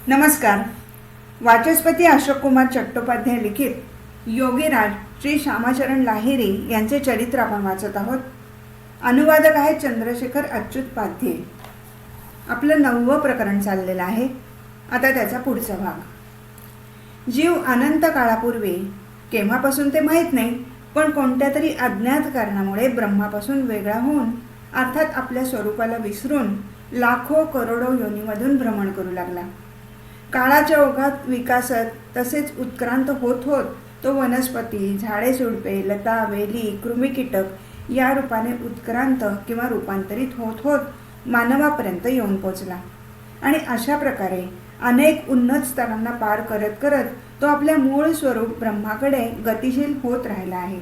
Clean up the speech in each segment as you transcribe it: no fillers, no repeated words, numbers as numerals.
नमस्कार. वाचस्पती अशोक कुमार चट्टोपाध्याय लिखित योगीराज श्री श्यामाचरण लाहिरी यांचे चरित्र आपण वाचत आहोत. अनुवादक आहेत चंद्रशेखर अच्युत पाध्ये. आपलं 9वं प्रकरण चाललेलं आहे. आता त्याचा पुढचा भाग. जीव अनंत काळापूर्वी, केव्हापासून ते माहीत नाही, पण कोणत्या तरी अज्ञात कारणामुळे ब्रह्मापासून वेगळा होऊन, अर्थात आपल्या स्वरूपाला विसरून लाखो करोडो योनीमधून भ्रमण करू लागला. काळाच्या ओघात विकासत तसेच उत्क्रांत होत होत तो वनस्पती, झाडे झुडपे, लता वेली, कृमिकीटक या रूपाने उत्क्रांत किंवा रूपांतरित होत होत मानवापर्यंत येऊन पोचला. आणि अशा प्रकारे अनेक उन्नत स्तरांना पार करत करत तो आपल्या मूळ स्वरूप ब्रह्माकडे गतिशील होत राहिला आहे.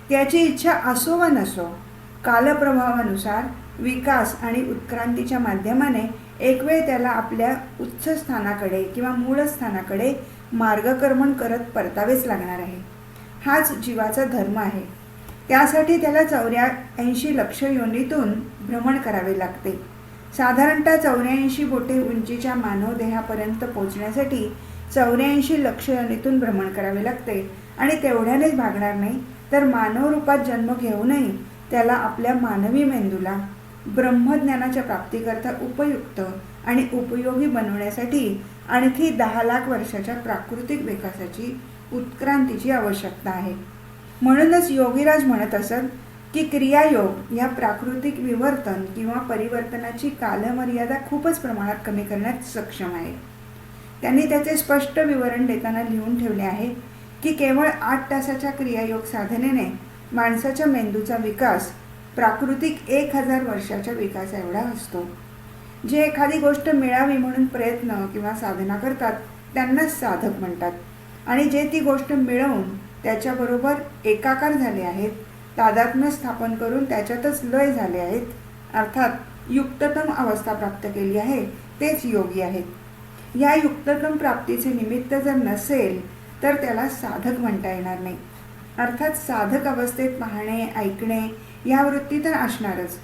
त्याची इच्छा असो वा नसो, कालप्रभावानुसार विकास आणि उत्क्रांतीच्या माध्यमाने एक वेळ त्याला आपल्या उच्च स्थानाकडे किंवा मूळ स्थानाकडे मार्गक्रमण करत परतावेच लागणार आहे. हाच जीवाचा धर्म आहे. त्यासाठी त्याला 84 लक्ष योनीतून भ्रमण करावे लागते. साधारणतः 84 बोटे उंचीच्या मानवदेहापर्यंत पोचण्यासाठी 84 लक्ष योनीतून भ्रमण करावे लागते. आणि तेवढ्यानेच भागणार नाही, तर मानव रूपात जन्म घेऊनही त्याला आपल्या मानवी मेंदूला ब्रह्मज्ञानाच्या प्राप्तीकरता उपयुक्त आणि उपयोगी बनवण्यासाठी आणखी 10 लाख वर्षाच्या प्राकृतिक विकासाची, उत्क्रांतीची आवश्यकता आहे. म्हणूनच योगीराज म्हणत असत की क्रियायोग या प्राकृतिक विवर्तन किंवा परिवर्तनाची कालमर्यादा खूपच प्रमाणात कमी करण्यात सक्षम आहे. त्यांनी त्याचे स्पष्ट विवरण देताना लिहून ठेवले आहे की केवळ 8 तासाच्या क्रियायोग साधनेने माणसाच्या मेंदूचा विकास प्राकृतिक 1000 वर्षाच्या विकासा एवढा असतो. जे एखादी गोष्ट मिळावी म्हणून प्रयत्न किंवा साधना करतात त्यांनाच साधक म्हणतात. आणि जे ती गोष्ट मिळवून त्याच्याबरोबर एकाकार झाले आहेत, तादात्म्य स्थापन करून त्याच्यातच लय झाले आहेत, अर्थात युक्ततम अवस्था प्राप्त केली आहे, तेच योगी आहेत. या युक्ततम प्राप्तीचे निमित्त जर नसेल तर त्याला साधक म्हणता येणार नाही. अर्थात साधक अवस्थेत पाहणे, ऐकणे या वृत्ती तर असणारच,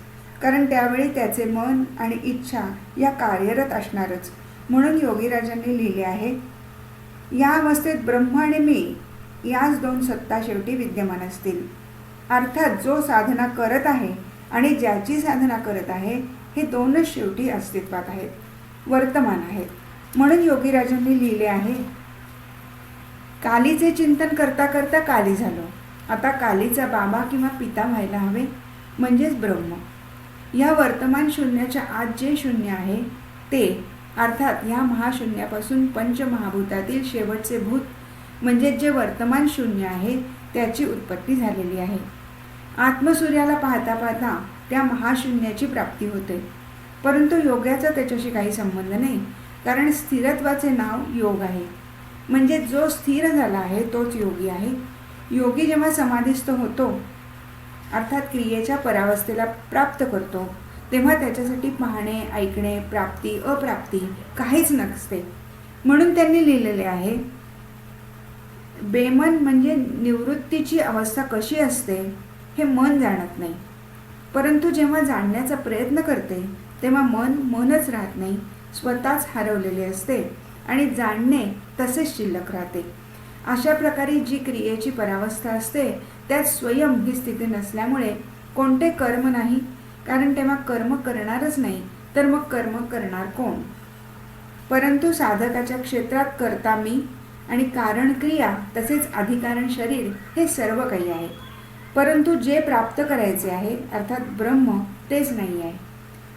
कारण त्यावेळी त्याचे मन आणि इच्छा या कार्यरत असणारच. म्हणून योगीराजांनी लिहिले आहे, या अवस्थेत ब्रह्म आणि मी याच 2 सत्ता शेवटी विद्यमान असतील. अर्थात जो साधना करत आहे आणि ज्याची साधना करत आहे हे 2च शेवटी अस्तित्वात आहेत, वर्तमान आहेत. म्हणून योगीराजांनी लिहिले आहे, कालीचे चिंतन करता करता काली झालो. आता कालीचा बाबा किंवा पिता व्हायला हवे, म्हणजेच ब्रह्म. या वर्तमान शून्याच्या आत जे शून्य आहे ते, अर्थात या महाशून्यापासून पंचमहाभूतातील शेवटचे भूत म्हणजे जे वर्तमान शून्य आहे त्याची उत्पत्ती झालेली आहे. आत्मसूर्याला पाहता पाहता त्या महाशून्याची प्राप्ती होते. परंतु योगाचा त्याच्याशी काही संबंध नाही, कारण स्थिरत्वाचे नाव योग आहे. म्हणजे जो स्थिर झाला आहे तोच योगी आहे. योगी जेव्हा समाधिस्थ होतो, अर्थात क्रियेच्या परावस्थेला प्राप्त करतो, तेव्हा त्याच्यासाठी पाहणे, ऐकणे, प्राप्ती, अप्राप्ती काहीच नसते. म्हणून त्यांनी लिहिलेले आहे, बेमन म्हणजे निवृत्तीची अवस्था कशी असते हे मन जाणत नाही. परंतु जेव्हा जाणण्याचा प्रयत्न करते तेव्हा मनच राहत नाही, स्वतःच हरवलेले असते आणि जाणणे तसेच शिल्लक राहते. अशा प्रकारे जी क्रियेची परावस्था असते त्यात स्वयं ही स्थिती नसल्यामुळे कोणते कर्म नाही, कारण तेव्हा कर्म करणारच नाही, तर मग कर्म करणार कोण? परंतु साधकाच्या क्षेत्रात कर्ता मी आणि कारण क्रिया तसेच अधिकारण शरीर हे सर्व काही आहे. परंतु जे प्राप्त करायचे आहे अर्थात ब्रह्म तेच नाही आहे.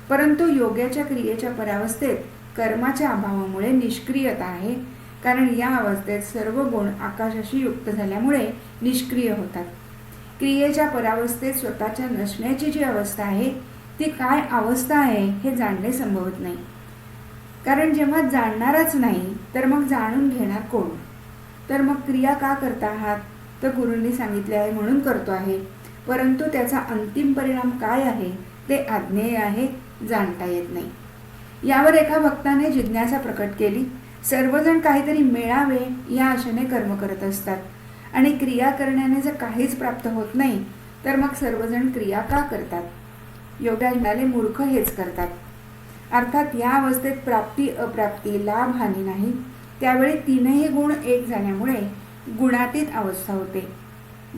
परंतु योगाच्या क्रियेच्या परावस्थेत कर्माच्या अभावामुळे निष्क्रियता आहे, कारण या अवस्थेत सर्व गुण आकाशाशी युक्त झाल्यामुळे निष्क्रिय होतात. क्रियेच्या परावस्थेत स्वतःच्या नसण्याची जी अवस्था आहे ती काय अवस्था आहे हे जाणणे संभवत नाही. कारण जेव्हा जाणणारच नाही तर मग जाणून घेणार कोण? तर मग क्रिया का करता आहात? तर गुरूंनी सांगितले आहे म्हणून करतो आहे. परंतु त्याचा अंतिम परिणाम काय आहे ते अज्ञेय आहे, जाणता येत नाही. यावर एका भक्ताने जिज्ञासा प्रकट केली. सर्वजण काहीतरी मिळावे या आशेने कर्म करत असतात आणि क्रिया करण्याने जर काहीच प्राप्त होत नाही तर मग सर्वजण क्रिया का करतात? योगीराज म्हणाले, मूर्ख हेच करतात. अर्थात या अवस्थेत प्राप्ती अप्राप्ती लाभ हानी नाही. त्यावेळी तीनही गुण एक झाल्यामुळे गुणातीत अवस्था होते.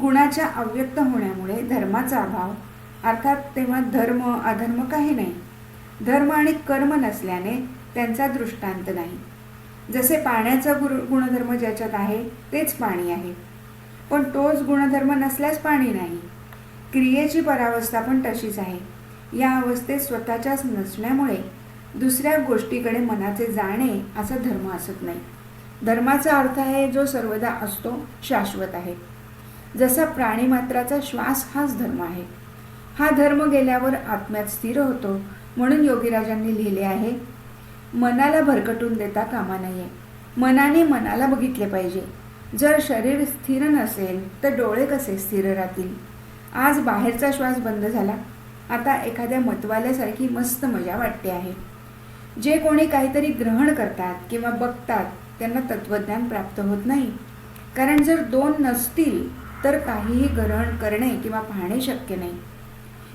गुणाच्या अव्यक्त होण्यामुळे धर्माचा अभाव, अर्थात तेव्हा धर्म अधर्म काही नाही. धर्म आणि कर्म नसल्याने त्यांचा दृष्टांत नाही. जसे पाण्याचा गुणधर्म ज्याच्यात आहे तेच पाणी आहे, पण तोच गुणधर्म नसल्यास पाणी नाही. क्रियेची परावस्था पण तशीच आहे. या अवस्थेत स्वतःच्याच नसण्यामुळे दुसऱ्या गोष्टीकडे मनाचे जाणे असा धर्म असत नाही. धर्माचा अर्थ आहे जो सर्वदा असतो, शाश्वत आहे. जसा प्राणीमात्राचा श्वास हाच धर्म आहे. हा धर्म गेल्यावर आत्म्यात स्थिर होतो. म्हणून योगीराजांनी लिहिले आहे, मनाला भरकटून देता कामा नये. मनाने मनाला बघितले पाहिजे. जर शरीर स्थिर नसेल तर डोळे कसे स्थिर राहतील. आज बाहेरचा श्वास बंद झाला, आता एखाद्या मतवाल्यासारखी मस्त मजा वाटते आहे. जे कोणी काहीतरी ग्रहण करतात किंवा बघतात त्यांना तत्त्वज्ञान प्राप्त होत नाही. कारण जर दोन नसतील तर काहीही ग्रहण करणे किंवा पाहणे शक्य नाही.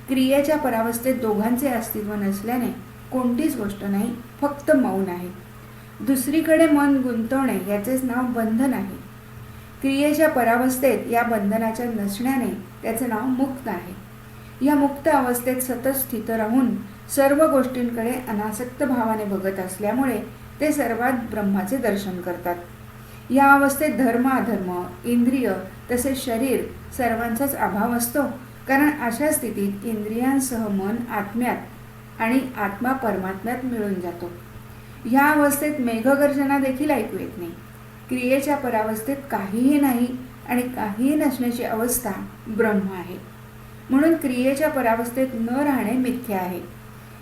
क्रियेच्या परावस्थेत दोघांचे अस्तित्व नसल्याने कोणतीच गोष्ट नाही, फक्त मौन आहे. दुसरीकडे मन गुंतवणे याचेच नाव बंधन आहे. क्रियेच्या परावस्थेत या बंधनाच्या नसण्याने त्याचे नाव मुक्त आहे. या मुक्त अवस्थेत सतत स्थित राहून सर्व गोष्टींकडे अनासक्त भावाने बघत असल्यामुळे ते सर्वात ब्रह्माचे दर्शन करतात. या अवस्थेत धर्म अधर्म, इंद्रिय तसेच शरीर सर्वांचाच अभाव असतो. कारण अशा स्थितीत इंद्रियांसह मन आत्म्यात आणि आत्मा परमात्म्यात मिळून जातो. ह्या अवस्थेत मेघगर्जना देखील ऐकू येत नाही. क्रियेच्या परावस्थेत काहीही नाही आणि काहीही नसण्याची अवस्था ब्रह्म आहे. म्हणून क्रियेच्या परावस्थेत न राहणे मिथ्या आहे.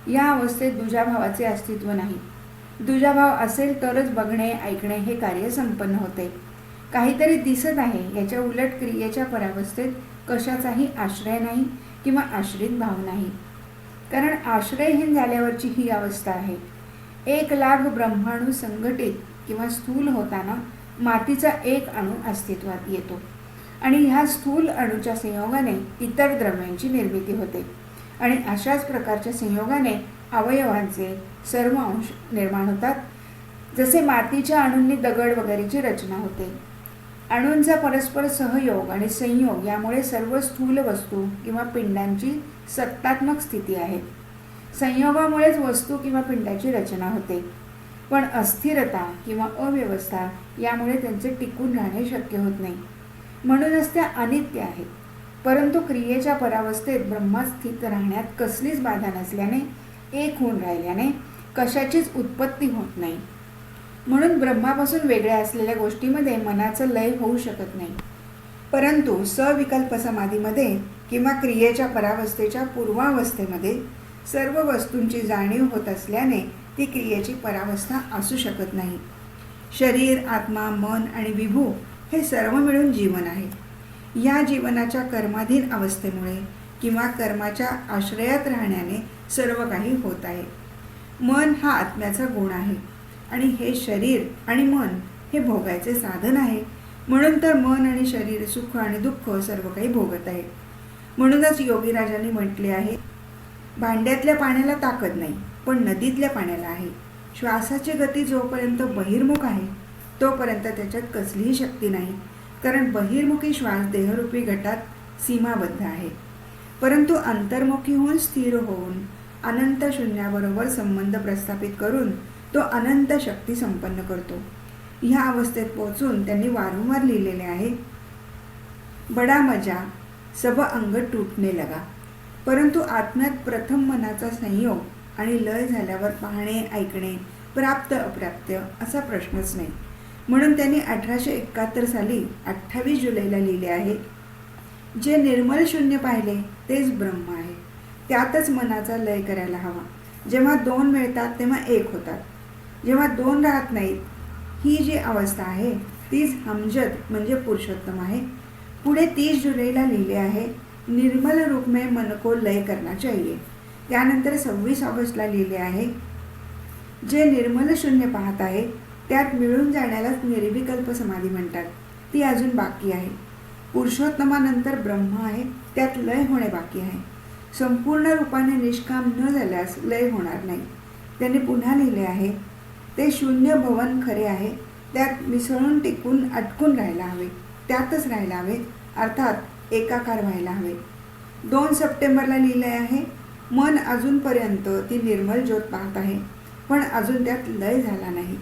या अवस्थेत दुजाभावाचे अस्तित्व नाही. दुजाभाव असेल तरच बघणे ऐकणे हे कार्य संपन्न होते. काहीतरी दिसत आहे याच्या उलट क्रियेच्या परावस्थेत कशाचाही आश्रय नाही किंवा आश्रित भाव नाही. कारण आश्रयहीन झाल्यावरची ही अवस्था आहे. 1,00,000 ब्रह्माणू संघटित किंवा स्थूल होताना मातीचा एक अणू अस्तित्वात येतो आणि ह्या स्थूल अणूच्या संयोगाने इतर द्रव्यांची निर्मिती होते आणि अशाच प्रकारच्या संयोगाने अवयवांचे सर्व अंश निर्माण होतात. जसे मातीच्या अणूंनी दगड वगैरेची रचना होते. अणूंचा परस्पर सहयोग आणि संयोग यामुळे सर्व स्थूल वस्तू किंवा पिंडांची सत्तात्मक स्थिती आहे. संयोगामुळेच वस्तू किंवा पिंडाची रचना होते. पण अस्थिरता किंवा अव्यवस्था यामुळे त्यांचे टिकून राहणे शक्य होत नाही. म्हणूनच त्या अनित्य आहेत. परंतु क्रियेच्या परावस्थेत ब्रह्मात स्थित राहण्यात कसलीच बाधा नसल्याने, एक होऊन राहिल्याने कशाचीच उत्पत्ती होत नाही. म्हणून ब्रह्मापासून वेगळ्या असलेल्या गोष्टीमध्ये मनाचं लय होऊ शकत नाही. परंतु सविकल्प समाधीमध्ये किंवा क्रियेच्या परावस्थेच्या पूर्वावस्थेमध्ये सर्व वस्तूंची जाणीव होत असल्याने ती क्रियेची परावस्था असू शकत नाही. शरीर, आत्मा, मन आणि विभू हे सर्व मिळून जीवन आहे. या जीवनाच्या कर्माधीन अवस्थेमुळे किंवा कर्माच्या आश्रयात राहण्याने सर्व काही होत आहे. मन हा आत्म्याचा गुण आहे आणि हे शरीर आणि मन हे भोगायचे साधन आहे. म्हणून तर मन आणि शरीर सुख आणि दुःख सर्व काही भोगत आहे. म्हणूनच योगीराजांनी म्हटले आहे, भांड्यातल्या पाण्याला ताकद नाही पण नदीतल्या पाण्याला आहे. श्वासाची गती जोपर्यंत बहिर्मुख आहे तोपर्यंत त्याच्यात कसलीही शक्ती नाही. कारण बहिर्मुखी श्वास देहरूपी गटात सीमाबद्ध आहे. परंतु अंतर्मुखी होऊन स्थिर होऊन अनंत शून्याबरोबर संबंध प्रस्थापित करून तो अनंत शक्ती संपन्न करतो. ह्या अवस्थेत पोहोचून त्यांनी वारंवार लिहिलेले आहे, बडा मजा सब अंग टूटने लगा. परंतु आत्म्यात प्रथम मनाचा संयोग आणि लय झाल्यावर पाहणे ऐकणे प्राप्त अप्राप्य असा प्रश्नच नाही. म्हणून त्यांनी 1871 साली 28 जुलैला लिहिले आहे, जे निर्मल शून्य पाहिले तेच ब्रह्म आहे. त्यातच मनाचा लय करायला हवा. जेव्हा 2 मिळतात तेव्हा 1 होतात. जेव्हा 2 राहत नाहीत ही जी अवस्था आहे तीच हमजद म्हणजे पुरुषोत्तम आहे. पुढे 30 जुलैला लिहिले आहे, निर्मल रूप में मन को लय करना चाहिए. त्यानंतर 26 ऑगस्टला लिहिले आहे, जे निर्मल शून्य पाहत आहे त्यात मिळून जाण्यालाच निर्विकल्प समाधी म्हणतात. ती अजून बाकी आहे. पुरुषोत्तमानंतर ब्रह्म आहे, त्यात लय होणे बाकी आहे. संपूर्ण रूपाने निष्काम न झाल्यास लय होणार नाही. त्यांनी पुन्हा लिहिले आहे, ते शून्य भवन खरे आहे, त्यात मिसळून टिकून अटकून राहायला हवे, त्यातच राहायला हवे, अर्थात एकाकार व्हायला हवे. 2 सप्टेंबरला लिहिले आहे, मन अजूनपर्यंत ती निर्मल ज्योत पाहत आहे, पण अजून त्यात लय झाला नाही.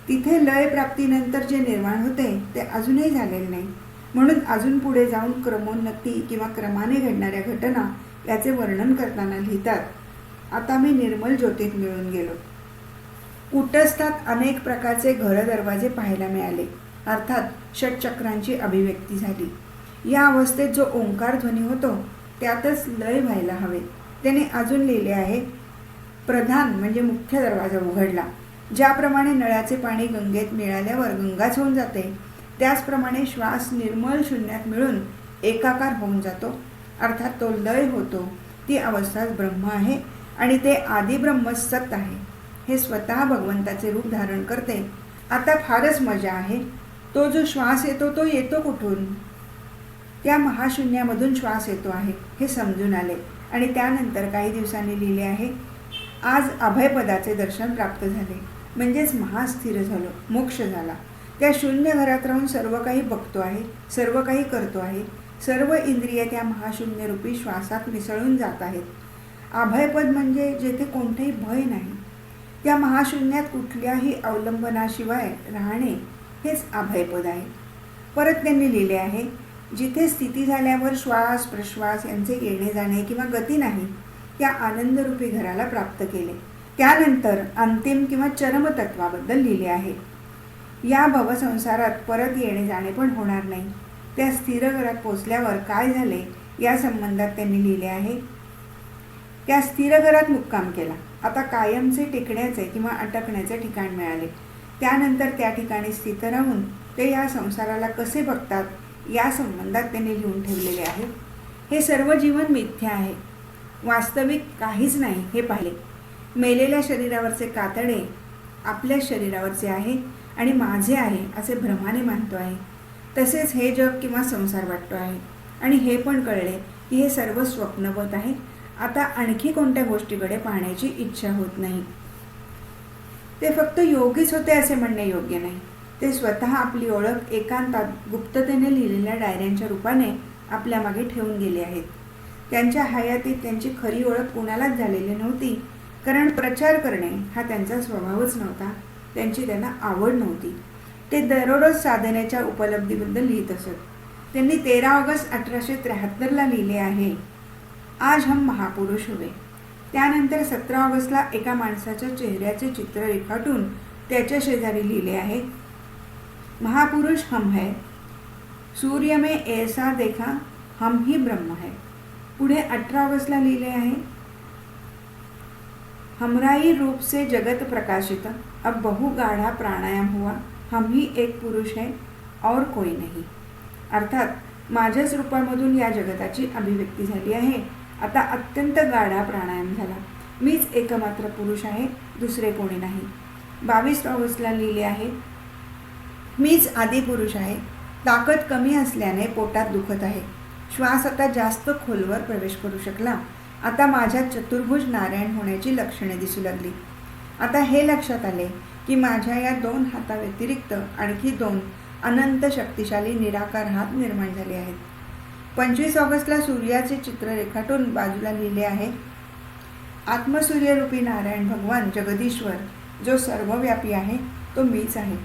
तिथे लय प्राप्तीनंतर जे निर्माण होते ते अजूनही झालेले नाही, म्हणून अजून पुढे जाऊन क्रमोन्नती किंवा क्रमाने घडणाऱ्या घटना याचे वर्णन करताना लिहितात, आता मी निर्मल ज्योतीत मिळून गेलो. कुटस्थात अनेक प्रकारचे घरदरवाजे पाहायला मिळाले, अर्थात षटचक्रांची अभिव्यक्ती झाली. या अवस्थेत जो ओंकार ध्वनी होतो त्यातच लय व्हायला हवे. त्याने अजून लिहिले आहे, प्रधान म्हणजे मुख्य दरवाजा उघडला. ज्याप्रमाणे नळाचे पाणी गंगेत मिळाल्यावर गंगाच होऊन जाते, त्याचप्रमाणे श्वास निर्मल शून्यात मिळून एकाकार होऊन जातो, अर्थात तो लय होतो. ती अवस्थाच ब्रह्म आहे आणि ते आदी ब्रह्म सत आहे. हे स्वतः भगवंताचे रूप धारण करते. आता फारच मजा आहे. तो जो श्वास येतो तो येतो कुठून? त्या महाशून्यामधून श्वास येतो आहे हे समजून आले. आणि त्यानंतर काही दिवसांनी लिहिले आहे, आज अभयपदाचे दर्शन प्राप्त झाले, म्हणजेच महास्थिर झालो, मोक्ष झाला. त्या शून्य घरात राहून सर्व काही बघतो आहे, सर्व काही करतो आहे. सर्व इंद्रिय त्या महाशून्यरूपी श्वासात मिसळून जात आहेत. अभयपद म्हणजे जेथे कोणतेही भय नाही, त्या महाशून्यात कुठल्याही अवलंबनाशिवाय राहणे हेच अभयपद आहे. परत त्यांनी लिहिले आहे, जिथे स्थिती झाल्यावर श्वास प्रश्वास यांचे येणे जाणे किंवा गती नाही, त्या आनंदरूपी घराला प्राप्त केले. त्यानंतर अंतिम किंवा चरमतत्वाबद्दल लिहिले आहे. या भवसंसारात परत येणे जाणे पण होणार नाही. त्या स्थिर घरात पोचल्यावर काय झाले या संबंधात त्यांनी लिहिले आहे, त्या स्थिर घरात मुक्काम केला. आता कायमचे टिकण्याचे किंवा अटकण्याचे ठिकाण मिळाले. त्यानंतर त्या ठिकाणी स्थित राहून ते या संसाराला कसे बघतात या संबंधात त्यांनी लिहून ठेवलेले आहे. हे सर्व जीवन मिथ्या आहे, वास्तविक काहीच नाही हे पाहिले. मेलेल्या शरीरावरचे कातडे आपल्या शरीरावरचे आहे आणि माझे आहे असे भ्रमाने मानतो आहे. तसेच हे जग किंवा संसार वाटतो आहे. आणि हे पण कळले की हे सर्व स्वप्नवत आहे. आता आणखी कोणत्या गोष्टीकडे पाहण्याची इच्छा होत नाही. ते फक्त योगीच होते असे म्हणणे योग्य नाही. ते स्वतः आपली ओळख एकांतात गुप्ततेने लिहिलेल्या डायऱ्यांच्या रूपाने आपल्या मागे ठेवून गेले आहेत. त्यांच्या हयातीत त्यांची खरी ओळख कुणालाच झालेली नव्हती, कारण प्रचार करणे हा त्यांचा स्वभावच नव्हता, त्यांना आवड नव्हती. ते दररोज साधनेच्या उपलब्धीबद्दल लिहित असत. त्यांनी 13 ऑगस्ट 1873ला लिहिले आहे, आज हम महापुरुष हुए. त्यानंतर 17 ऑगस्टला एका माणसाच्या चेहऱ्याचे चित्र रेखाटून त्याच्या शेजारी लिहिले आहे, महापुरुष हम है, सूर्य में ऐसा देखा हम ही ब्रह्म है. पुढे 18 ऑगस्टला लिहिले आहे, हमराई रूप से जगत प्रकाशित, अब बहु गाढ़ा प्राणायाम हुआ, हम ही एक पुरुष है और कोई नहीं. अर्थात माझ्याच रूपामधून या जगताची अभिव्यक्ती झाली आहे. आता अत्यंत गाढा प्राणायाम झाला, मीच एकमात्र पुरुष आहे, दुसरे कोणी नाही. 22 ऑगस्टला लिहिले आहे, मीच आदी पुरुष आहे. ताकद कमी असल्याने पोटात दुखत आहे. श्वास आता जास्त खोलवर प्रवेश करू शकला. आता माझ्यात चतुर्भुज नारायण होण्याची लक्षणे दिसू लागली. आता हे लक्षात आले की माझ्या या 2 हाताव्यतिरिक्त आणखी 2 अनंत शक्तिशाली निराकार हात निर्माण झाले आहेत. 25 ऑगस्टला सूर्याचे चित्र रेखाटून बाजूला लिहिले आहे, आत्मसूर्यरूपी नारायण भगवान जगदीश्वर जो सर्वव्यापी आहे तो मीच आहे.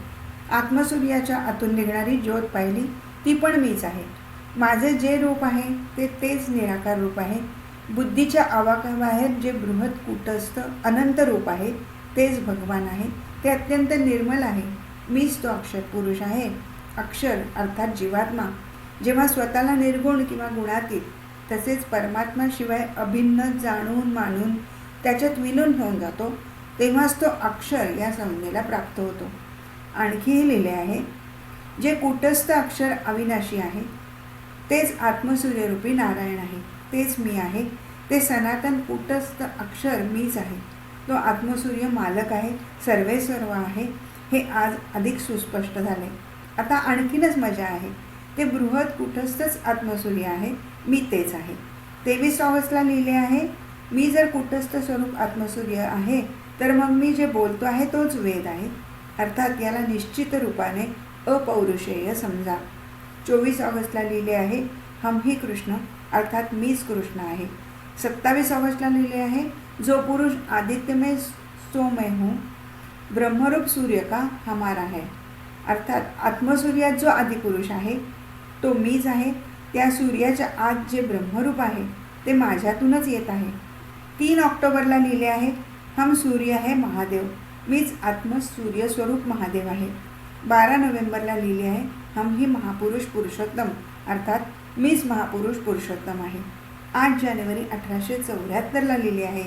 आत्मसूर्याच्या आतून निघणारी ज्योत पाहिली ती पण मीच आहे. माझे जे रूप आहे ते तेच निराकार रूप आहे. बुद्धीच्या आवाकाबाहेर जे बृहत कुटस्थ अनंत रूप आहे तेच भगवान आहे. ते अत्यंत निर्मल आहे. मीच तो अक्षर पुरुष आहे. अक्षर अर्थात जीवात्मा जेव्हा स्वतःला निर्गुण किंवा गुणातीत तसेच परमात्म्याशिवाय अभिन्न जाणून मानून त्याच्यात विलीन होऊन जातो तेव्हाच तो अक्षर या संज्ञेला प्राप्त होतो. आणखीही लिहिले आहे, जे कुटस्थ अक्षर अविनाशी आहे तेच आत्मसूर्यरूपी नारायण आहे, तेच मी आहे. ते सनातन कुटस्थ अक्षर मीच आहे. तो आत्मसूर्य मालक आहे, सर्वेसर्व आहे. हे आज अधिक सुस्पष्ट झाले. आता आणखीनच मजा आहे. ते बृहत कुटस्थच आत्मसूर्य आहे, मी तेच आहे. 23 ऑगस्टला लिहिले आहे, मी जर कुटस्थ स्वरूप आत्मसूर्य आहे तर मग मी जे बोलतो आहे तोच वेद आहे, अर्थात याला निश्चित रूपाने अपौरुषेय समजा. 24 ऑगस्टला लिहिले आहे, हम ही कृष्ण, अर्थात मीच कृष्ण आहे. 27 ऑगस्टला लिहिले आहे, जो पुरुष आदित्य में सो मैं हूँ, ब्रह्मरूप सूर्य का हमारा है, अर्थात आत्मसूर्यात जो आदिपुरुष आहे तो मीच आहे. त्या सूर्याच्या आत जे ब्रह्मरूप आहे ते माझ्यातूनच येत आहे. 3 ऑक्टोबरला लिहिले आहे, हम सूर्य है महादेव, मीच आत्मसूर्य स्वरूप महादेव आहे. 12 नोव्हेंबरला लिहिले आहे, हम ही महापुरुष पुरुषोत्तम, अर्थात मीच महापुरुष पुरुषोत्तम आहे. 8 जानेवारी 1874ला लिहिले आहे,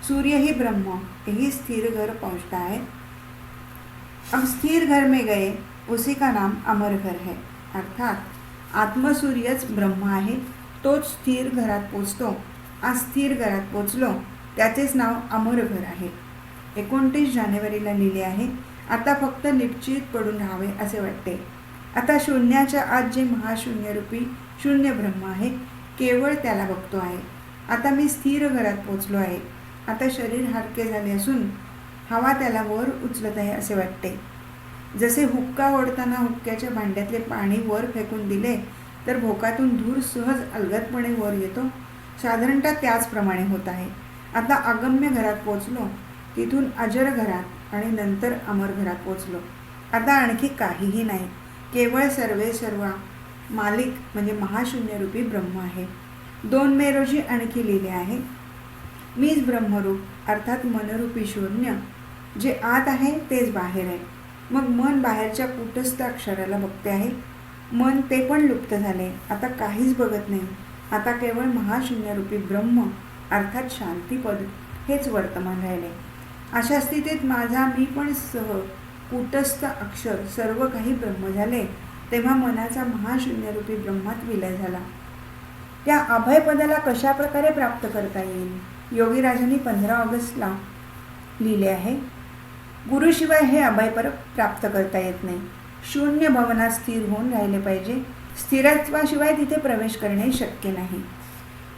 सूर्य ही ब्रह्म, यही स्थिर घर पहुँचता है, अब स्थिर घर में गए उसी का नाम अमर घर है, अर्थात आत्मसूर्यच ब्रह्म आहे, तोच स्थिर घरात पोचतो. आज स्थिर घरात पोचलो, त्याचेच नाव अमर घर आहे. 29 जानेवारीला लिहिले आहे, आता फक्त निश्चित पडून राहावे असे वाटते. आता शून्याच्या आत जे महाशून्यरूपी शून्य ब्रह्म आहे, केवळ त्याला बघतो आहे. आता मी स्थिर घरात पोचलो आहे. आता शरीर हलके झाले असून हवा त्याला वर उचलत आहे असे वाटते. जसे हुक्का ओढताना हुक्क्याच्या भांड्यातले पाणी वर फेकून दिले तर भोकातून धूर सहज अलगदपणे वर येतो, साधारणतः त्याचप्रमाणे होत आहे. आता अगम्य घरात पोचलो, तिथून अजर घरात आणि नंतर अमर घरात पोचलो. आता आणखी काहीही नाही, केवळ सर्वे सर्वा मालिक म्हणजे महाशून्यरूपी ब्रह्म आहे. 2 मे रोजी आणखी लिहिले आहे, मीच ब्रह्मरूप, अर्थात मनरूपी शून्य, जे आत आहे तेच बाहेर आहे. मग मन बाहेरच्या कूटस्थ अक्षराला बघते आहे. मन ते पण लुप्त झाले, आता काहीच बघत नाही. आता केवळ महाशून्यरूपी ब्रह्म अर्थात शांतीपद हेच वर्तमान राहिले. अशा स्थितीत माझा मी पण सह कूटस्थ अक्षर सर्व काही ब्रह्म झाले. तेव्हा मनाचा महाशून्यरूपी ब्रह्मात विलय झाला. त्या अभयपदाला कशा प्रकारे प्राप्त करता येईल? योगीराजांनी 15 ऑगस्टला लिहिले आहे, गुरुशिवाय हे अभयपद प्राप्त करता येत नाही. शून्य भवनात स्थिर होऊन राहिले पाहिजे. स्थिरत्वाशिवाय तिथे प्रवेश करणे शक्य नाही.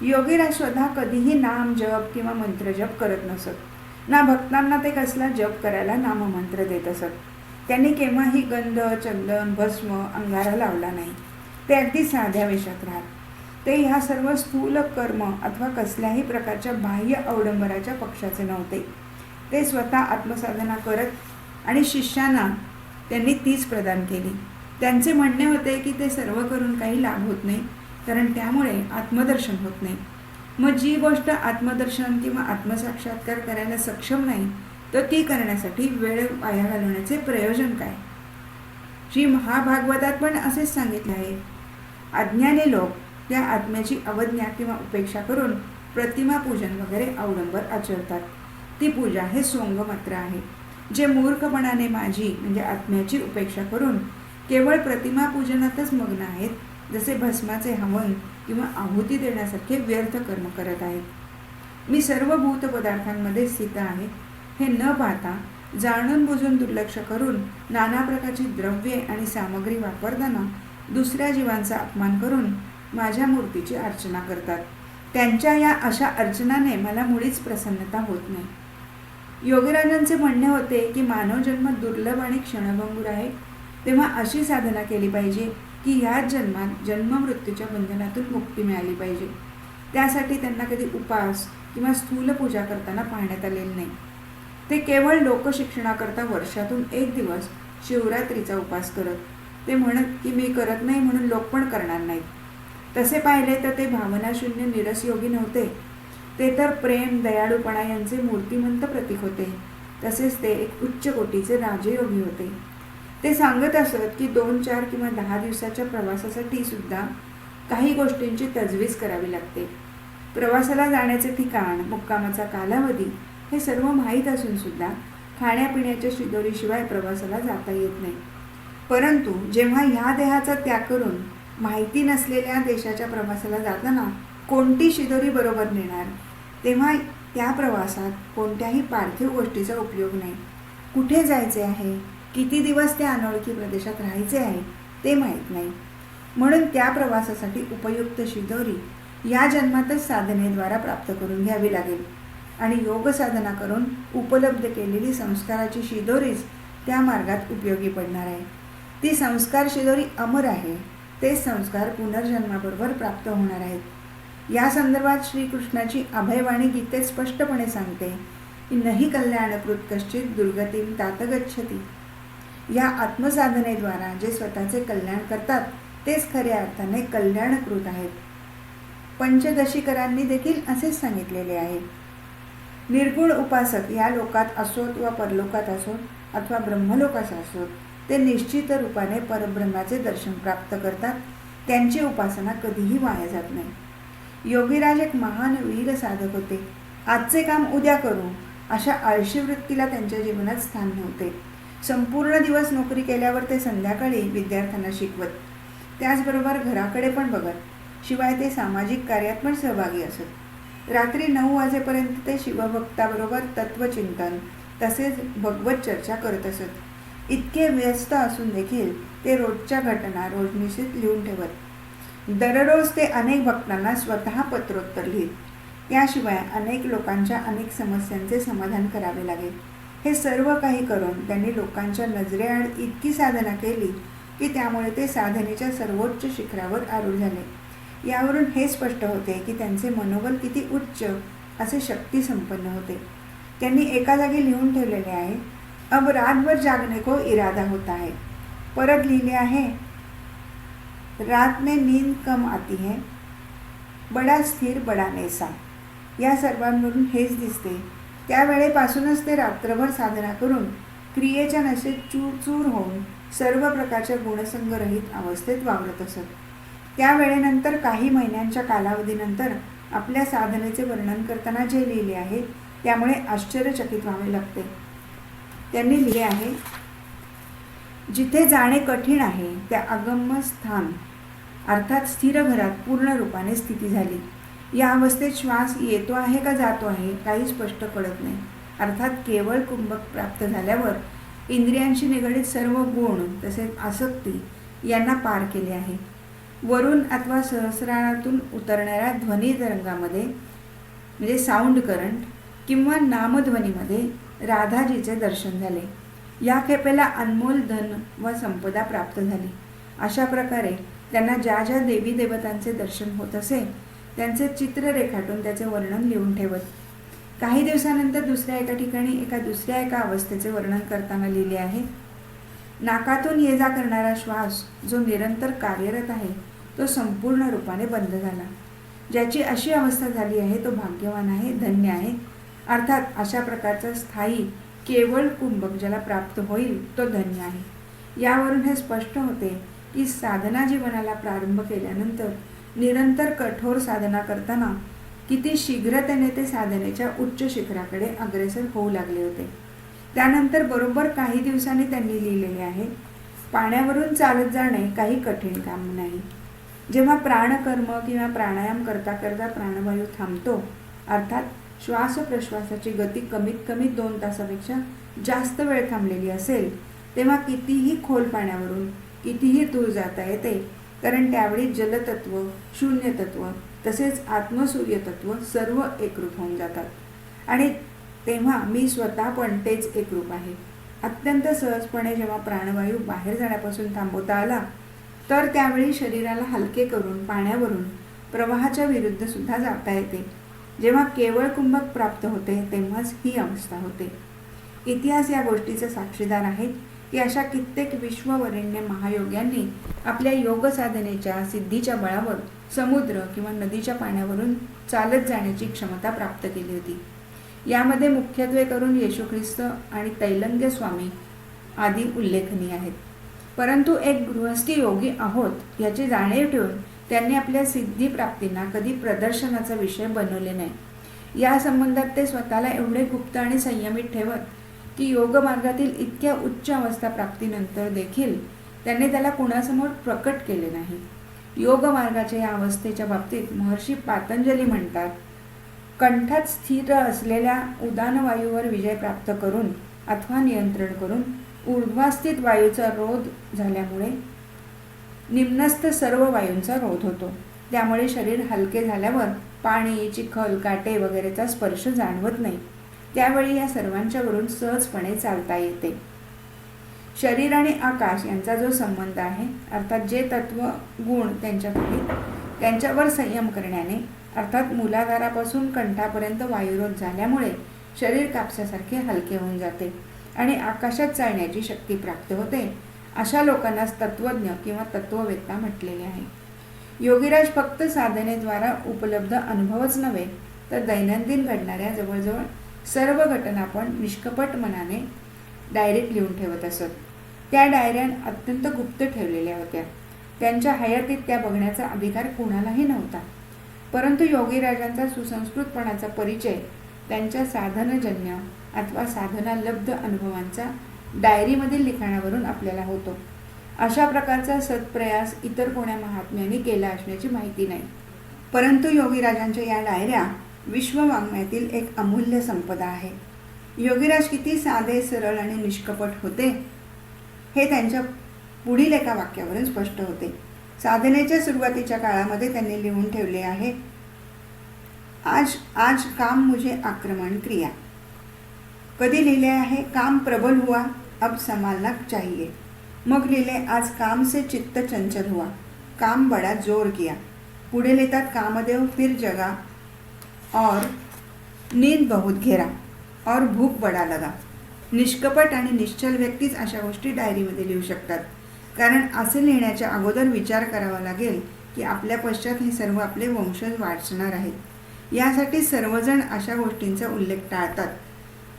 योगीराज स्वतः कधीही नाम जप किंवा मंत्र जप करत नसत, ना भक्तांना ते कसला जप करायला नाममंत्र देत असत. त्यांनी केव्हाही गंध, चंदन, भस्म अंगारा लावला नाही. ते अगदी साध्या वेशात राहत. ते ह्या सर्व स्थूल कर्म अथवा कसल्याही प्रकारच्या बाह्य अवडंबराच्या पक्षाचे नव्हते. ते स्वतः आत्मसाधना करत आणि शिष्यांना त्यांनी तीच प्रदान केली. त्यांचे म्हणणे होते की ते सर्व करून काही लाभ होत नाही, कारण त्यामुळे आत्मदर्शन होत नाही. मग जी गोष्ट आत्मदर्शन किंवा आत्मसाक्षात्कार करायला सक्षम नाही, तर ती करण्यासाठी वेळ वाया घालवण्याचे प्रयोजन काय? श्री महाभागवतात पण असेच सांगितले आहे. अज्ञानी लोक त्या आत्म्याची अवज्ञा किंवा उपेक्षा करून प्रतिमा पूजन वगैरे अवडंबर आचरतात. ती पूजा हे सोंग मात्र आहे. जे मूर्खपणाने माझी म्हणजे आत्म्याची उपेक्षा करून केवळ प्रतिमा पूजनातच मग्न आहेत, जसे भस्माचे हवन किंवा आहुती देण्यासारखे व्यर्थ कर्म करत आहेत. मी सर्व भूत पदार्थांमध्ये स्थित आहे हे न पाहता जाणून बुजून दुर्लक्ष करून नाना प्रकारची द्रव्ये आणि सामग्री वापरताना दुसऱ्या जीवांचा अपमान करून माझ्या मूर्तीची अर्चना करतात. त्यांच्या या अशा अर्चनाने मला मुळीच प्रसन्नता होत नाही. योगीराजांचे म्हणणे होते की मानवजन्म दुर्लभ आणि क्षणभंगूर आहे, तेव्हा अशी साधना केली पाहिजे की ह्याच जन्मात जन्ममृत्यूच्या बंधनातून मुक्ती मिळाली पाहिजे. त्यासाठी त्यांना कधी उपास किंवा स्थूल पूजा करताना पाहण्यात आलेले नाही. ते केवळ लोकशिक्षणाकरता वर्षातून 1 दिवस शिवरात्रीचा उपास करत. ते म्हणत की मी करत नाही म्हणून लोक पण करणार नाहीत. तसे पाहिले तर ते भावनाशून्य निरसयोगी नव्हते. ते तर प्रेम, दयाळूपणा यांचे मूर्तिमंत प्रतीक होते. तसेच ते एक उच्च कोटीचे राजयोगी होते. ते सांगत असत की 2, 4 किंवा 10 दिवसाच्या प्रवासासाठी सुद्धा काही गोष्टींची तजवीज करावी लागते. प्रवासाला जाण्याचे ठिकाण, मुक्कामाचा कालावधी हे सर्व माहीत असून सुद्धा खाण्यापिण्याच्या शिदोरीशिवाय प्रवासाला जाता येत नाही. परंतु जेव्हा ह्या देहाचा त्याग करून माहिती नसलेल्या देशाच्या प्रवासाला जाताना कोणती शिदोरी बरोबर नेणार, तेव्हा त्या प्रवासात कोणत्याही पार्थिव गोष्टीचा उपयोग नाही. कुठे जायचे आहे, किती दिवस त्या अनोळखी प्रदेशात राहायचे आहे ते माहीत नाही. म्हणून त्या प्रवासासाठी उपयुक्त शिदोरी या जन्मातच साधनेद्वारा प्राप्त करून घ्यावी लागेल. आणि योग साधना करून उपलब्ध केलेली संस्काराची शिदोरीच त्या मार्गात उपयोगी पडणार आहे. ती संस्कार शिदोरी अमर आहे. तेच संस्कार पुनर्जन्माबरोबर प्राप्त होणार आहेत. या संदर्भात श्रीकृष्णाची अभयवाणी गीतेत स्पष्टपणे सांगते की नहि कल्याणकृत कश्चित दुर्गतीम तात गच्छति. या आत्मसाधनेद्वारा जे स्वतःचे कल्याण करतात तेच खऱ्या अर्थाने कल्याणकृत आहेत. पंचदशीकरांनी देखील असेच सांगितलेले आहे. निर्गुण उपासक या लोकात असोत वा परलोकात असोत अथवा ब्रह्मलोकात असोत, ते निश्चित रूपाने परब्रह्माचे दर्शन प्राप्त करतात. त्यांची उपासना कधीही वाया जात नाही. योगीराज एक महान वीर साधक होते. आजचे काम उद्या करू अशा आळशी वृत्तीला त्यांच्या जीवनात स्थान नव्हते. संपूर्ण दिवस नोकरी केल्यावर ते संध्याकाळी विद्यार्थ्यांना शिकवत, त्याचबरोबर घराकडे पण बघत. शिवाय ते सामाजिक कार्यात पण सहभागी असत. रात्री 9 वाजेपर्यंत ते शिवभक्ताबरोबर तत्वचिंतन तसेच भगवत चर्चा करत असत. इतके व्यस्त असून देखील ते रोजच्या घटना रोजनिशीत लिहून ठेवत. दररोज ते अनेक भक्तांना स्वतः पत्रोत्तर लिहित. त्याशिवाय अनेक लोकांच्या अनेक समस्यांचे समाधान करावे लागेल. हे सर्व काही करून त्यांनी लोकांच्या नजरेआड इतकी साधना केली की त्यामुळे ते साधनेच्या सर्वोच्च शिखरावर आरूढ झाले. यावरून हे स्पष्ट होते की त्यांचे मनोबल किती उच्च असे शक्ती संपन्न होते. त्यांनी एका जागी लिहून ठेवलेले आहे, अब रात भर जागने को इरादा होता है. परत लिहिले आहे, रात में नींद कम आती है, बडा स्थिर बडा नेसा. या सर्वांवरून हेच दिसते. त्यावेळेपासूनच ते रात्रभर साधना करून क्रियेच्या नशेत चूर होऊन सर्व प्रकारच्या गुणसंगरहित अवस्थेत वावरत असत. त्यावेळेनंतर काही महिन्यांच्या कालावधीनंतर आपल्या साधनेचे वर्णन करताना जे लिहिले आहे त्यामुळे आश्चर्यचकित व्हावे लागते. त्यांनी लिहिले आहे, जिथे जाणे कठीण आहे त्या अगम्य स्थान अर्थात स्थिर घरात पूर्ण रूपाने स्थिती झाली. या अवस्थेत श्वास येतो आहे का जातो आहे काही स्पष्ट कळत नाही. अर्थात केवळ कुंभक प्राप्त झाल्यावर इंद्रियांशी निगडीत सर्व गुण तसेच आसक्ती यांना पार केले आहे. वरून अथवा सहस्रातून उतरणाऱ्या ध्वनी तरंगामध्ये म्हणजे साऊंड करंट किंवा नामध्वनीमध्ये राधाजीचे दर्शन झाले. या खेपेला अनमोल धन व संपदा प्राप्त झाली. अशा प्रकारे त्यांना ज्या ज्या देवी देवतांचे दर्शन होत असे त्यांचे चित्र रेखाटून त्याचे वर्णन लिहून ठेवत. काही दिवसानंतर दुसऱ्या एका ठिकाणी दुसऱ्या एका अवस्थेचे वर्णन करताना लिहिले आहे, नाकातून ये जा करणारा श्वास जो निरंतर कार्यरत आहे तो संपूर्ण रूपाने बंद झाला. ज्याची अशी अवस्था झाली आहे तो भाग्यवान आहे, धन्य आहे. अर्थात अशा प्रकारचा स्थायी केवळ कुंभक ज्याला प्राप्त होईल तो धन्य आहे. यावरून हे स्पष्ट होते की साधना जीवनाला प्रारंभ केल्यानंतर निरंतर कठोर साधना करताना किती शीघ्रतेने ते साधनेच्या उच्च शिखराकडे अग्रेसर होऊ लागले होते. त्यानंतर बरोबर काही दिवसांनी त्यांनी लिहिलेले आहे, पाण्यावरून चालत जाणे काही कठीण काम नाही. जेव्हा प्राणकर्म किंवा प्राणायाम करता करता प्राणवायू थांबतो अर्थात श्वासप्रश्वासाची गती कमीत कमी 2 तासापेक्षा जास्त वेळ थांबलेली असेल तेव्हा कितीही खोल पाण्यावरून कितीही दूर जाता येते. कारण त्यावेळी जलतत्व, शून्यतत्व तसेच आत्मसूर्यतत्व सर्व एकरूप होऊन जातात आणि तेव्हा मी स्वतः पण तेच एकरूप आहे. अत्यंत सहजपणे जेव्हा प्राणवायू बाहेर जाण्यापासून थांबवता आला तर त्यावेळी शरीराला हलके करून पाण्यावरून प्रवाहाच्या विरुद्ध सुद्धा जाता येते. जेव्हा केवळ कुंभक प्राप्त होते तेव्हाच ही अवस्था होते. इतिहास या गोष्टीचा साक्षीदार आहे की अशा कित्येक विश्ववरेण्य महायोग्यांनी आपल्या योग साधनेच्या सिद्धीच्या बळावर समुद्र किंवा नदीच्या पाण्यावरून चालत जाण्याची क्षमता प्राप्त केली होती. यामध्ये मुख्यत्वे करून येशू ख्रिस्त आणि तैलंग्य स्वामी आदी उल्लेखनीय आहेत. परंतु एक गृहस्थी योगी आहोत याची जाणीव ठेवून त्यांनी आपल्या सिद्धी प्राप्तींना कधी प्रदर्शनाचा विषय बनवले नाही. या संबंधात ते स्वतःला एवढे गुप्त आणि संयमित ठेवत की योग मार्गातील इतक्या उच्च अवस्था प्राप्तीनंतर देखील त्यांनी त्याला कुणासमोर प्रकट केले नाही. योग मार्गाच्या या अवस्थेच्या बाबतीत महर्षी पातंजली म्हणतात, कंठात स्थिर असलेल्या उदान वायूवर विजय प्राप्त करून अथवा नियंत्रण करून ऊर्ध्वास्थित वायूचा रोध झाल्यामुळे निम्नस्थ सर्व वायूंचा रोध होतो. त्यामुळे शरीर हलके झाल्यावर पाणी, चिखल, काटे वगैरेचा स्पर्श जाणवत नाही. त्यावेळी या सर्वांच्या वरून सहजपणे चालता येते. शरीर आणि आकाश यांचा जो संबंध आहे, अर्थात जे तत्व गुण त्यांच्यावर संयम करण्याने, अर्थात मूलाधारापासून कंठापर्यंत वायुरोध झाल्यामुळे शरीर कापसासारखे हलके होऊन जाते आणि आकाशात चालण्याची शक्ती प्राप्त होते, अशा लोकांनाच तत्वज्ञ किंवा तत्ववेत्ता म्हटलेले आहे. योगीराज फक्त साधनेद्वारा उपलब्ध अनुभवच नव्हे, तर दैनंदिन घडणाऱ्या जवळजवळ सर्व घटना पण निष्कपट मनाने डायरीत लिहून ठेवत असत. त्या डायऱ्या अत्यंत गुप्त ठेवलेल्या होत्या. त्यांच्या हयातीत त्या बघण्याचा अधिकार कोणालाही नव्हता. परंतु योगीराजांचा सुसंस्कृतपणाचा परिचय त्यांच्या साधनजन्य अथवा साधनालब्ध अनुभवांचा डायरीमधील लिखाणावरून आपल्याला होतो. अशा प्रकारचा सत्प्रयास इतर कोण्या महात्म्यांनी केला असण्याची माहिती नाही. परंतु योगीराजांच्या या डायऱ्या विश्ववाङ्मयातील एक अमूल्य संपदा आहे. योगीराज किती साधे, सरळ आणि निष्कपट होते हे त्यांच्या पुढील एका वाक्यावरून स्पष्ट होते. साधनेच्या सुरुवातीच्या काळामध्ये त्यांनी लिहून ठेवले आहे, आज काम मुझे आक्रमण क्रिया. कधी लिहिले आहे, काम प्रबल हुआ अब संभालना चाहिए. मग लिहिले, आज काम से चित्त चंचल हुआ, काम बड़ा जोर किया. पुढे लिहितात, कामदेव फिर जगा और नींद बहुत घेरा और भूक बड़ा लगा. निष्कपट आणि निश्चल व्यक्तीच अशा गोष्टी डायरीमध्ये लिहू शकतात. कारण असे लिहिण्याच्या अगोदर विचार करावा लागेल की आपल्या पश्चात हे सर्व आपले वंशज वाचणार आहेत. यासाठी सर्वजण अशा गोष्टींचा उल्लेख टाळतात.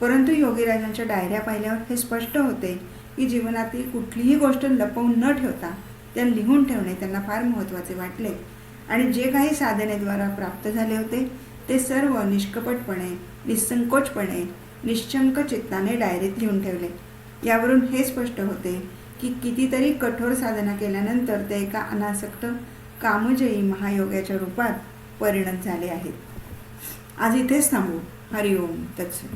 परंतु योगीराजांच्या डायऱ्या पाहिल्यावर हे स्पष्ट होते की जीवनातील कुठलीही गोष्ट लपवून न ठेवता त्या लिहून ठेवणे त्यांना फार महत्त्वाचे वाटले. आणि जे काही साधनेद्वारा प्राप्त झाले होते ते सर्व निष्कपटपणे, निस्संकोचपणे, निश्चंक चित्ताने डायरीत लिहून ठेवले. यावरून हे स्पष्ट होते की कितीतरी कठोर साधना केल्यानंतर ते एका अनासक्त कामजयी महायोगाच्या रूपात परिणत झाले आहेत. आज इथेच थांबू. हरिओम तत्सत.